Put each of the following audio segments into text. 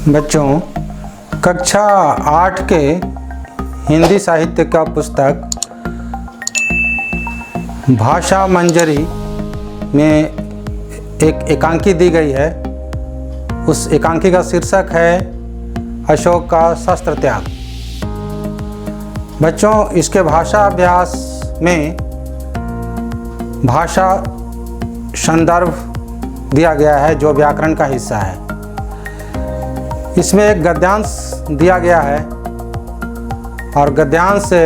बच्चों, कक्षा 8 के हिंदी साहित्य का पुस्तक भाषा मंजरी में एक एकांकी दी गई है। उस एकांकी का शीर्षक है अशोक का शस्त्र त्याग। बच्चों, इसके भाषा अभ्यास में भाषा संदर्भ दिया गया है जो व्याकरण का हिस्सा है। इसमें एक गद्यांश दिया गया है और गद्यांश से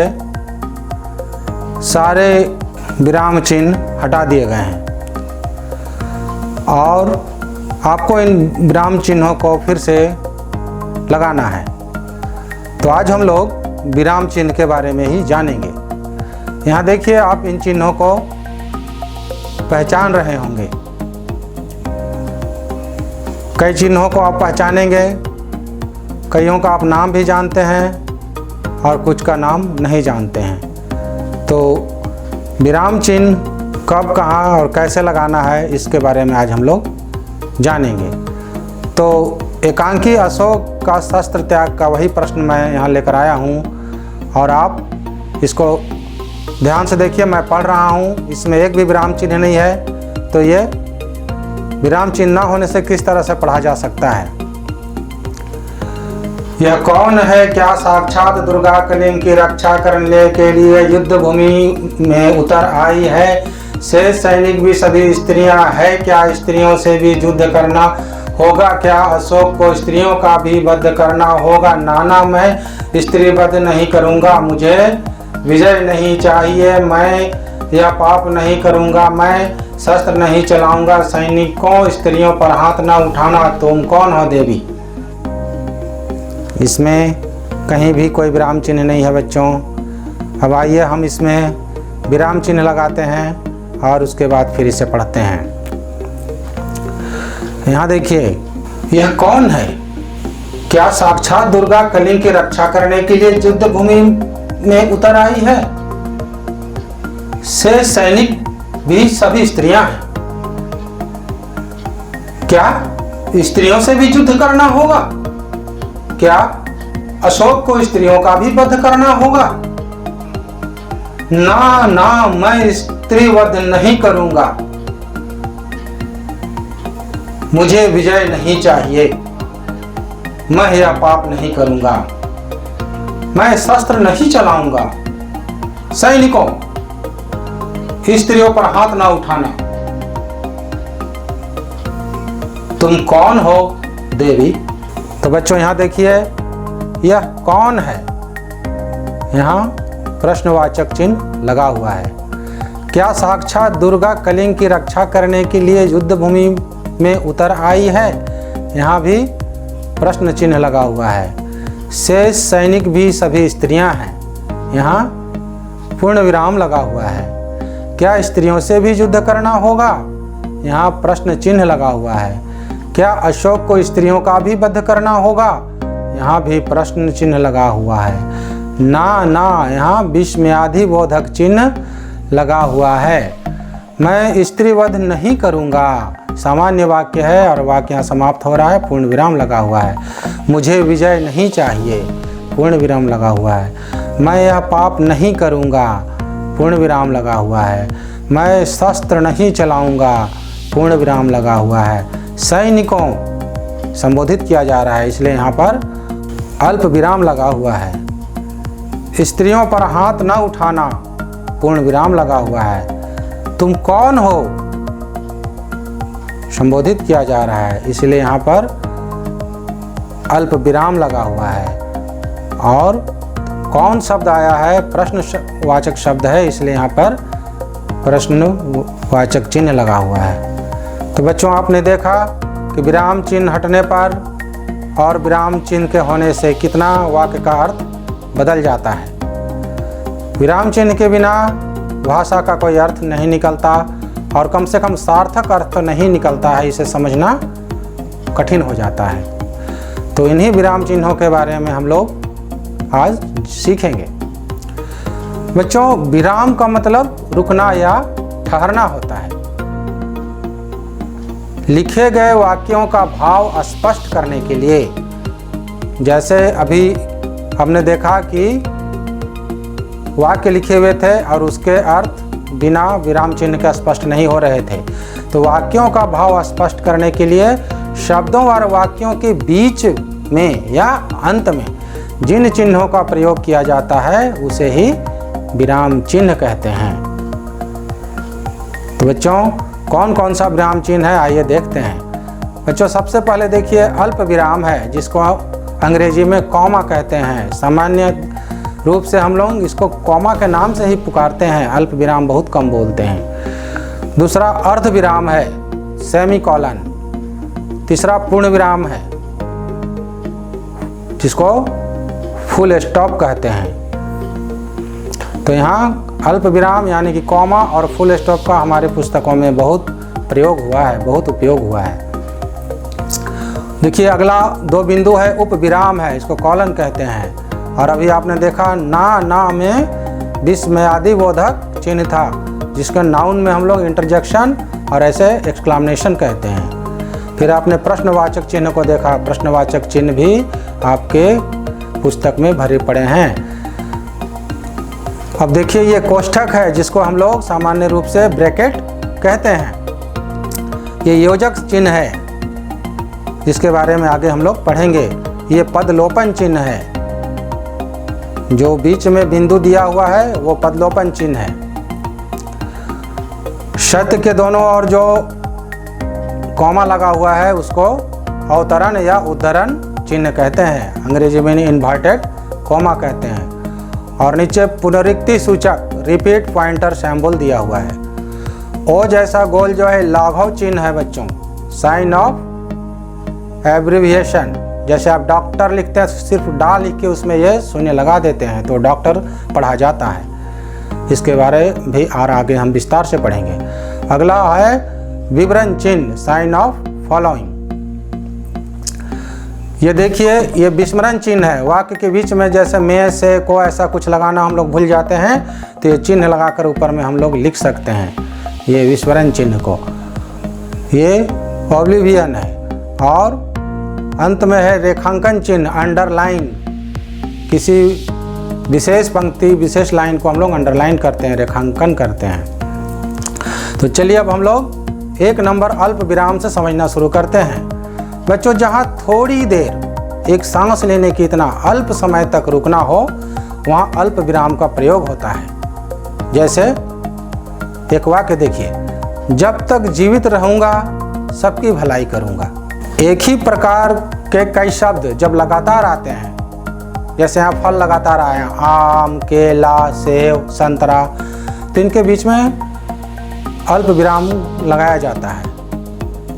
सारे विराम चिन्ह हटा दिए गए हैं और आपको इन विराम चिन्हों को फिर से लगाना है। तो आज हम लोग विराम चिन्ह के बारे में ही जानेंगे। यहाँ देखिए, आप इन चिन्हों को पहचान रहे होंगे। कई चिन्हों को आप पहचानेंगे, कईयों का आप नाम भी जानते हैं और कुछ का नाम नहीं जानते हैं। तो विराम चिन्ह कब, कहाँ और कैसे लगाना है, इसके बारे में आज हम लोग जानेंगे। तो एकांकी अशोक का शस्त्र त्याग का वही प्रश्न मैं यहाँ लेकर आया हूँ और आप इसको ध्यान से देखिए। मैं पढ़ रहा हूँ, इसमें एक भी विराम चिन्ह नहीं है। तो ये विराम चिन्ह ना होने से किस तरह से पढ़ा जा सकता है। यह कौन है, क्या साक्षात दुर्गा कलिंग की रक्षा करने के लिए युद्ध भूमि में उतर आई है। शेष सैनिक भी सभी स्त्रियां है, क्या स्त्रियों से भी युद्ध करना होगा। क्या अशोक को स्त्रियों का भी वध करना होगा। नाना, मैं स्त्री वध नहीं करूंगा, मुझे विजय नहीं चाहिए। मैं यह पाप नहीं करूंगा, मैं शस्त्र नहीं चलाऊंगा। सैनिकों, स्त्रियों पर हाथ न उठाना। तुम कौन हो देवी। इसमें कहीं भी कोई विराम चिन्ह नहीं है बच्चों। अब आइए हम इसमें विराम चिन्ह लगाते हैं और उसके बाद फिर इसे पढ़ते हैं। यहाँ देखिए, यह कौन है, क्या साक्षात दुर्गा कलिंग की रक्षा करने के लिए युद्ध भूमि में उतर आई है। शेष सैनिक भी सभी स्त्रियां हैं, क्या स्त्रियों से भी युद्ध करना होगा। क्या अशोक को स्त्रियों का भी वध करना होगा। ना ना, मैं स्त्री वध नहीं करूंगा, मुझे विजय नहीं चाहिए। मैं यह पाप नहीं करूंगा, मैं शस्त्र नहीं चलाऊंगा। सैनिकों, स्त्रियों पर हाथ ना उठाना। तुम कौन हो देवी। तो बच्चों, यहाँ देखिए, यह कौन है, यहाँ प्रश्नवाचक चिन्ह लगा हुआ है। क्या साक्षात दुर्गा कलिंग की रक्षा करने के लिए युद्ध भूमि में उतर आई है। यहाँ भी प्रश्न चिन्ह लगा हुआ है। शेष सैनिक भी सभी स्त्रियां हैं, यहाँ पूर्ण विराम लगा हुआ है। क्या स्त्रियों से भी युद्ध करना होगा, यहाँ प्रश्न चिन्ह लगा हुआ है। क्या अशोक को स्त्रियों का भी वध करना होगा, यहाँ भी प्रश्न चिन्ह लगा हुआ है। ना ना, यहाँ विस्मयादि बोधक चिन्ह लगा हुआ है। मैं स्त्री वध नहीं करूँगा, सामान्य वाक्य है और वाक्य यहाँ समाप्त हो रहा है। पूर्ण विराम लगा हुआ है। मुझे विजय नहीं चाहिए, पूर्ण विराम लगा हुआ है। मैं यह पाप नहीं करूँगा, पूर्ण विराम लगा हुआ है। मैं शस्त्र नहीं चलाऊँगा, पूर्ण विराम लगा हुआ है। सैनिकों संबोधित किया जा रहा है, इसलिए यहाँ पर अल्प विराम लगा हुआ है। स्त्रियों पर हाथ न उठाना, पूर्ण विराम लगा हुआ है। तुम कौन हो, संबोधित किया जा रहा है, इसलिए यहाँ पर अल्प विराम लगा हुआ है। और कौन शब्द आया है, प्रश्नवाचक शब्द है, इसलिए यहाँ पर प्रश्नवाचक चिन्ह लगा हुआ है। तो बच्चों, आपने देखा कि विराम चिन्ह हटने पर और विराम चिन्ह के होने से कितना वाक्य का अर्थ बदल जाता है। विराम चिन्ह के बिना भाषा का कोई अर्थ नहीं निकलता और कम से कम सार्थक अर्थ तो नहीं निकलता है, इसे समझना कठिन हो जाता है। तो इन्हीं विराम चिन्हों के बारे में हम लोग आज सीखेंगे। बच्चों, विराम का मतलब रुकना या ठहरना होता है। लिखे गए वाक्यों का भाव स्पष्ट करने के लिए जैसे अभी हमने देखा कि वाक्य लिखे हुए थे और उसके अर्थ बिना विराम चिन्ह के स्पष्ट नहीं हो रहे थे। तो वाक्यों का भाव स्पष्ट करने के लिए शब्दों और वाक्यों के बीच में या अंत में जिन चिन्हों का प्रयोग किया जाता है उसे ही विराम चिन्ह कहते हैं। तो बच्चों कौन कौन सा विराम चिन्ह है आइए देखते हैं। बच्चों सबसे पहले देखिए अल्प विराम है, जिसको अंग्रेजी में कॉमा कहते हैं। सामान्य रूप से हम लोग इसको कॉमा के नाम से ही पुकारते हैं, अल्प विराम बहुत कम बोलते हैं। दूसरा अर्ध विराम है, सेमी कॉलन। तीसरा पूर्ण विराम है, जिसको फुल स्टॉप कहते हैं। तो यहाँ अल्प विराम यानी कि कॉमा और फुल स्टॉप का हमारे पुस्तकों में बहुत प्रयोग हुआ है, बहुत उपयोग हुआ है। देखिए अगला दो बिंदु है उप विराम है, इसको कॉलन कहते हैं। और अभी आपने देखा ना में विस्मयादिबोधक चिन्ह था, जिसका नाउन में हम लोग इंटरजेक्शन और ऐसे एक्सक्लामेशन कहते हैं। फिर आपने प्रश्नवाचक चिन्ह को देखा, प्रश्नवाचक चिन्ह भी आपके पुस्तक में भरे पड़े हैं। अब देखिए ये कोष्ठक है, जिसको हम लोग सामान्य रूप से ब्रैकेट कहते हैं। ये योजक चिन्ह है, जिसके बारे में आगे हम लोग पढ़ेंगे। ये पदलोपन चिन्ह है, जो बीच में बिंदु दिया हुआ है वो पदलोपन चिन्ह है। शब्द के दोनों ओर जो कॉमा लगा हुआ है उसको अवतरण या उद्धरण चिन्ह कहते हैं, अंग्रेजी में इन्वर्टेड कॉमा कहते हैं। और नीचे पुनरुक्ति सूचक रिपीट पॉइंटर सिंबल दिया हुआ है। ओ जैसा गोल जो है लाघव चिन्ह है बच्चों, साइन ऑफ एब्रिविएशन। जैसे आप डॉक्टर लिखते हैं, सिर्फ डा लिख के उसमें ये शून्य लगा देते हैं तो डॉक्टर पढ़ा जाता है। इसके बारे भी और आगे हम विस्तार से पढ़ेंगे। अगला है विवरण चिन्ह, साइन ऑफ फॉलोइंग। ये देखिए ये विस्मरण चिन्ह है। वाक्य के बीच में जैसे में से को ऐसा कुछ लगाना हम लोग भूल जाते हैं, तो ये चिन्ह लगाकर ऊपर में हम लोग लिख सकते हैं ये विस्मरण चिन्ह को। ये ऑब्लिवियन है। और अंत में है रेखांकन चिन्ह, अंडरलाइन। किसी विशेष पंक्ति विशेष लाइन को हम लोग अंडरलाइन करते हैं, रेखांकन करते हैं। तो चलिए अब हम लोग एक नंबर अल्प विराम से समझना शुरू करते हैं। बच्चों जहाँ थोड़ी देर एक सांस लेने की इतना अल्प समय तक रुकना हो, वहाँ अल्प विराम का प्रयोग होता है। जैसे एक वाक्य देखिए, जब तक जीवित रहूँगा सबकी भलाई करूँगा। एक ही प्रकार के कई शब्द जब लगातार आते हैं, जैसे यहाँ फल लगातार आए हैं, आम, केला, सेब, संतरा, तो इनके बीच में अल्प विराम लगाया जाता है।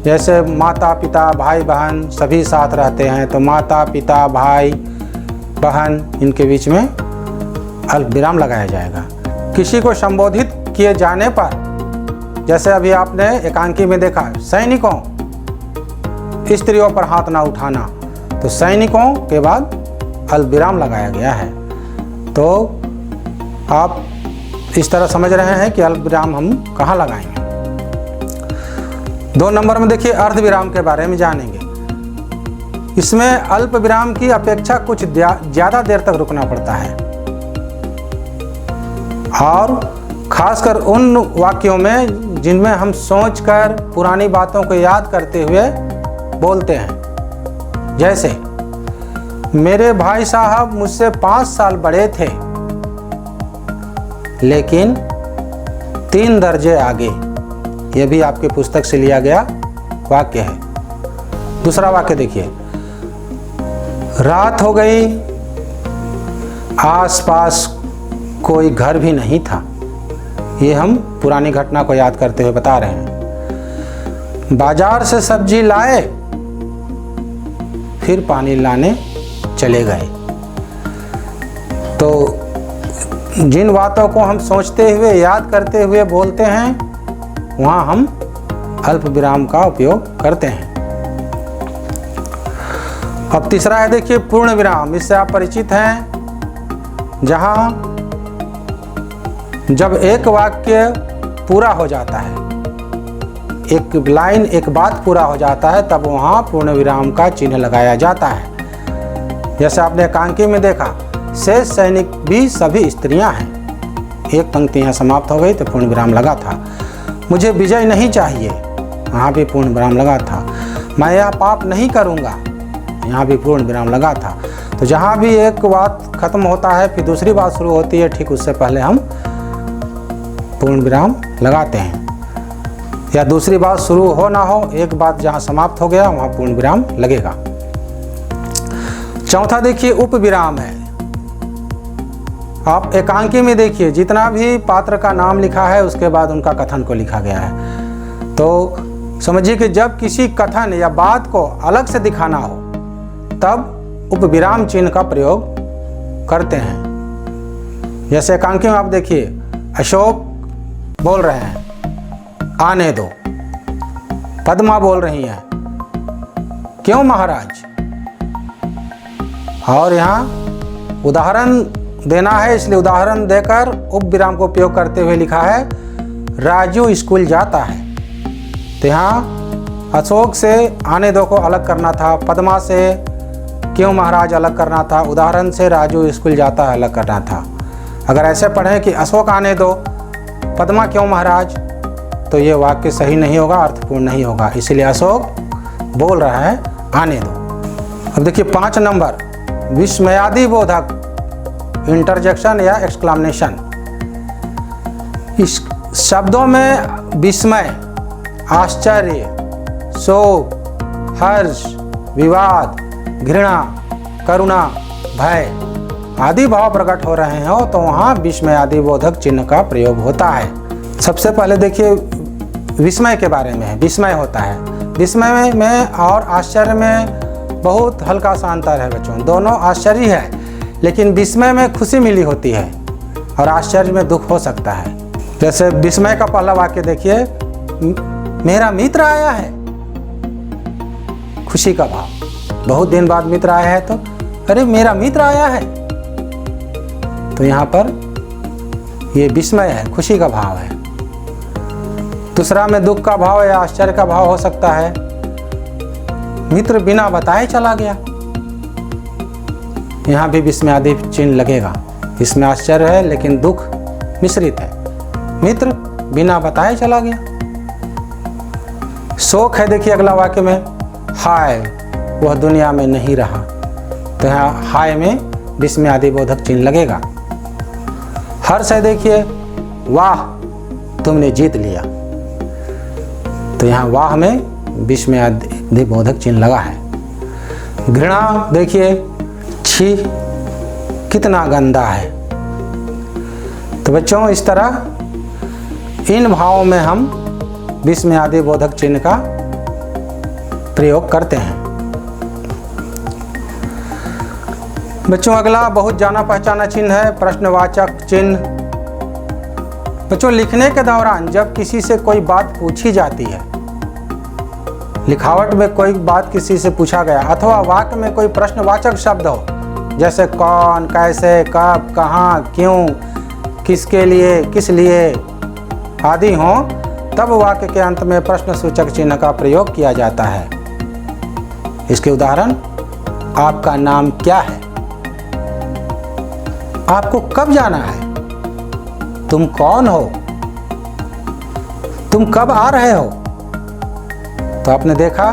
जैसे माता पिता भाई बहन सभी साथ रहते हैं, तो माता पिता भाई बहन इनके बीच में अल्प विराम लगाया जाएगा। किसी को संबोधित किए जाने पर, जैसे अभी आपने एकांकी में देखा, सैनिकों, स्त्रियों पर हाथ ना उठाना, तो सैनिकों के बाद अल्प विराम लगाया गया है। तो आप इस तरह समझ रहे हैं कि अल्प विराम हम कहाँ लगाएंगे। 2 नंबर में देखिए अर्ध विराम के बारे में जानेंगे। इसमें अल्प विराम की अपेक्षा कुछ ज़्यादा देर तक रुकना पड़ता है, और खासकर उन वाक्यों में जिनमें हम सोचकर पुरानी बातों को याद करते हुए बोलते हैं। जैसे मेरे भाई साहब मुझसे 5 साल बड़े थे, लेकिन 3 दर्जे आगे। यह भी आपके पुस्तक से लिया गया वाक्य है। दूसरा वाक्य देखिए, रात हो गई, आसपास कोई घर भी नहीं था। ये हम पुरानी घटना को याद करते हुए बता रहे हैं। बाजार से सब्जी लाए, फिर पानी लाने चले गए। तो जिन बातों को हम सोचते हुए याद करते हुए बोलते हैं, वहाँ हम अल्प विराम का उपयोग करते हैं। अब तीसरा है देखिए पूर्ण विराम। इससे आप परिचित हैं, जहाँ जब एक वाक्य पूरा हो जाता है, एक लाइन एक बात पूरा हो जाता है, तब वहाँ पूर्ण विराम का चिन्ह लगाया जाता है। जैसे आपने एकांकी में देखा, शेष सैनिक भी सभी स्त्रियां हैं। एक पंक्ति यहाँ समाप्त हो गई तो पूर्ण विराम लगा था। मुझे विजय नहीं चाहिए, यहाँ भी पूर्ण विराम लगा था। मैं यह पाप नहीं करूँगा, यहाँ भी पूर्ण विराम लगा था। तो जहाँ भी एक बात खत्म होता है फिर दूसरी बात शुरू होती है, ठीक उससे पहले हम पूर्ण विराम लगाते हैं। या दूसरी बात शुरू हो ना हो, एक बात जहाँ समाप्त हो गया वहाँ पूर्ण विराम लगेगा। चौथा देखिए उप विराम है। आप एकांकी में देखिए जितना भी पात्र का नाम लिखा है उसके बाद उनका कथन को लिखा गया है। तो समझिए कि जब किसी कथन या बात को अलग से दिखाना हो तब उप विराम चिन्ह का प्रयोग करते हैं। जैसे एकांकी में आप देखिए, अशोक बोल रहे हैं आने दो, पद्मा बोल रही हैं क्यों महाराज। और यहाँ उदाहरण देना है, इसलिए उदाहरण देकर उप विराम को उपयोग करते हुए लिखा है राजू स्कूल जाता है। तो यहाँ अशोक से आने दो को अलग करना था, पद्मा से क्यों महाराज अलग करना था, उदाहरण से राजू स्कूल जाता है अलग करना था। अगर ऐसे पढ़ें कि अशोक आने दो, पद्मा क्यों महाराज, तो ये वाक्य सही नहीं होगा, अर्थपूर्ण नहीं होगा। इसलिए अशोक बोल रहा है आने दो। अब देखिए 5 नंबर, विस्मयादि बोधक इंटरजेक्शन या एक्सक्लामेशन। इस शब्दों में विस्मय, आश्चर्य, शोक, हर्ष, विवाद, घृणा, करुणा, भय आदि भाव प्रकट हो रहे हो तो वहाँ विस्मयादि बोधक चिन्ह का प्रयोग होता है। सबसे पहले देखिए विस्मय के बारे में। विस्मय होता है, विस्मय में और आश्चर्य में बहुत हल्का सा अंतर है बच्चों। दोनों आश्चर्य है लेकिन विस्मय में खुशी मिली होती है और आश्चर्य में दुख हो सकता है। जैसे विस्मय का पहला वाक्य देखिए, मेरा मित्र आया है, खुशी का भाव। बहुत दिन बाद मित्र आया है तो अरे मेरा मित्र आया है, तो यहाँ पर ये विस्मय है, खुशी का भाव है। दूसरा में दुख का भाव या आश्चर्य का भाव हो सकता है, मित्र बिना बताए चला गया, यहाँ भी विस्मयादि चिन्ह लगेगा। इसमें आश्चर्य है लेकिन दुख मिश्रित है, मित्र बिना बताए चला गया। शोक है, देखिए अगला वाक्य में, हाय वह दुनिया में नहीं रहा, तो यहाँ हाय में विस्मयादि बोधक चिन्ह लगेगा। हर्ष है, देखिए वाह तुमने जीत लिया, तो यहाँ वाह में विस्मयादि बोधक चिन्ह लगा है। घृणा देखिए, छी कितना गंदा है। तो बच्चों इस तरह इन भावों में हम विस्मयादि बोधक चिन्ह का प्रयोग करते हैं। बच्चों अगला बहुत जाना पहचाना चिन्ह है प्रश्नवाचक चिन्ह। बच्चों लिखने के दौरान जब किसी से कोई बात पूछी जाती है, लिखावट में कोई बात किसी से पूछा गया अथवा वाक्य में कोई प्रश्नवाचक शब्द हो, जैसे कौन, कैसे, कब, कहाँ, क्यों, किसके लिए, किस लिए आदि हो, तब वाक्य के अंत में प्रश्नसूचक चिन्ह का प्रयोग किया जाता है। इसके उदाहरण, आपका नाम क्या है, आपको कब जाना है, तुम कौन हो, तुम कब आ रहे हो। तो आपने देखा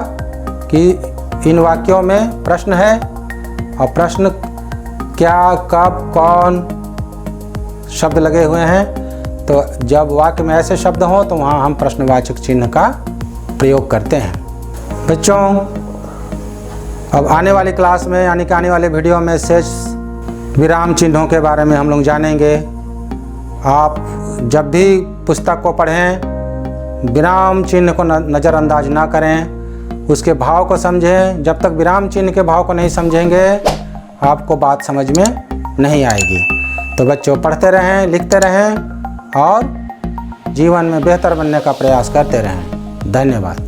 कि इन वाक्यों में प्रश्न है और प्रश्न क्या, कब, कौन शब्द लगे हुए हैं। तो जब वाक्य में ऐसे शब्द हों तो वहाँ हम प्रश्नवाचक चिन्ह का प्रयोग करते हैं। बच्चों अब आने वाली क्लास में यानी कि आने वाले वीडियो में शेष विराम चिन्हों के बारे में हम लोग जानेंगे। आप जब भी पुस्तक को पढ़ें विराम चिन्ह को नज़रअंदाज ना करें, उसके भाव को समझें। जब तक विराम चिन्ह के भाव को नहीं समझेंगे आपको बात समझ में नहीं आएगी। तो बच्चों पढ़ते रहें, लिखते रहें और जीवन में बेहतर बनने का प्रयास करते रहें। धन्यवाद।